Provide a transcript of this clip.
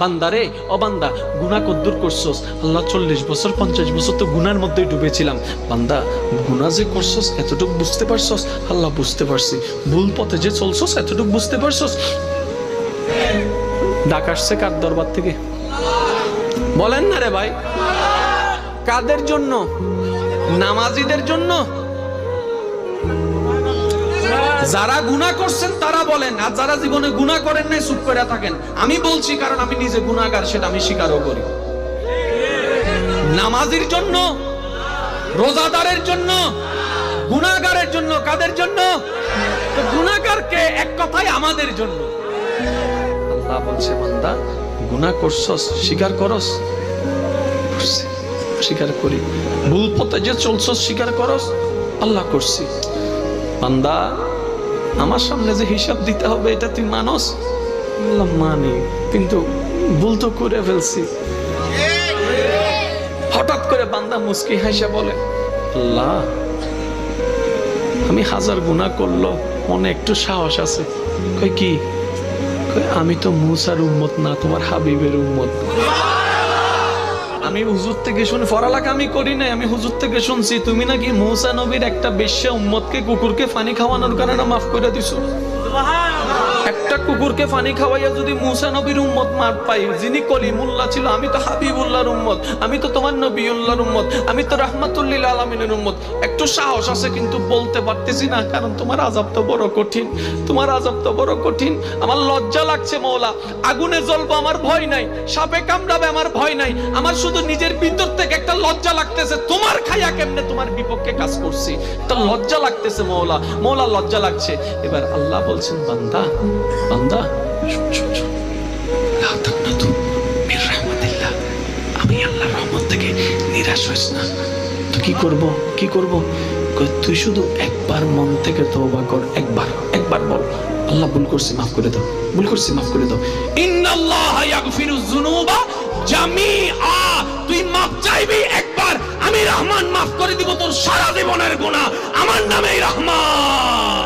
বান্দারে ও বান্দা, গুনাহ কদ্দুর করছস? আল্লাহ 40 বছর 50 বছর তো গুনার মধ্যে ডুবেছিলাম। বান্দা গুনাহ যে করছস এতটুকু বুঝতে পারছস? আল্লাহ বুঝতে পারছি। ভুল পথে যে চলছস এতটুকু বুঝতে পারছস? ডাক আসছে কার দরবার থেকে? বলেন না রে ভাই। কাদের জন্য? নামাজিদের জন্য? যারা গুনাহ করছেন তারা বলেন, আর যারা জীবনে গুনাহ করেন নাই চুপ করে থাকেন। আমি বলছি কারণ আমি নিজে গুনাহগার, সেটা আমি স্বীকারও করি। নামাজির জন্য, রোজাদারের জন্য, গুনাহগারের জন্য। কাদের জন্য? তো গুনাহগারকে এক কথায় আমাদের জন্য। আল্লাহ বলছে বান্দা গুনাহ করছস, স্বীকার করস? স্বীকার করি। ভুল পথে যে চলছস স্বীকার করস? আল্লাহ করছি। বান্দা আমার সামনে যে হিসাব দিতে হবে এটা তুই মানস? আল্লাহ মানি, কিন্তু ভুল তো করে ফেলছি। হঠাৎ করে বান্দা মুস্কি হাসা বলে, আল্লাহ আমি হাজার গুনাহ করলো, মনে একটু সাহস আছে। কই কি? আমি তো মুসার উম্মত না, তোমার হাবিবের উম্মত। আমি হুজুর থেকে শুনে, পড়ালেখা আমি করি নাই, আমি হুজুর থেকে শুনছি তুমি নাকি মুসা নবীর একটা বেশ্যা উম্মতকে কুকুরকে পানি খাওয়ানোর কারণে মাফ করে দিছো। একটা কুকুরকে পানি খাওয়াইয়া যদি মুসা নবীর উম্মত মার পাই, যিনি কলিমুল্লাহ ছিল, আমি তো হাবিবুল্লাহর উম্মত, আমি তো তোমার নবিউল্লাহর উম্মত, আমি তো রাহমাতুল আলামিনের উম্মত। একটু সাহস আছে কিন্তু বলতে পারতেছি না, কারণ তোমার আযাব তো বড় কঠিন, তোমার আযাব তো বড় কঠিন। আমার লজ্জা লাগছে মওলা। আগুনে জ্বলবো আমার ভয় নাই, সাপে কামড়াবে আমার ভয় নাই, আমার শুধু নিজের ভিতর থেকে একটা লজ্জা লাগতেছে, তোমার খাইয়া কেমনে তোমার বিপক্ষে কাজ করছি, একটা লজ্জা লাগতেছে মওলা। মওলা লজ্জা লাগছে। এবার আল্লাহ বলছেন বান্দা, বান্দা আমি আল্লাহর রহমত থেকে নিরাশ হইস না। তো কি করব? কি করব? তুই শুধু একবার মন থেকে তওবা কর। একবার বল, আল্লাহ ভুল করছি মাফ করে দাও, ভুল করছি মাফ করে দাও। ইন্নাল্লাহা ইয়াগফিরুয যুনুবা জামিআ। তুই মাফ চাইবি একবার, আমি রহমান মাফ করে দিব তোর সারা জীবনের গুনাহ। আমার নামেই রহমান।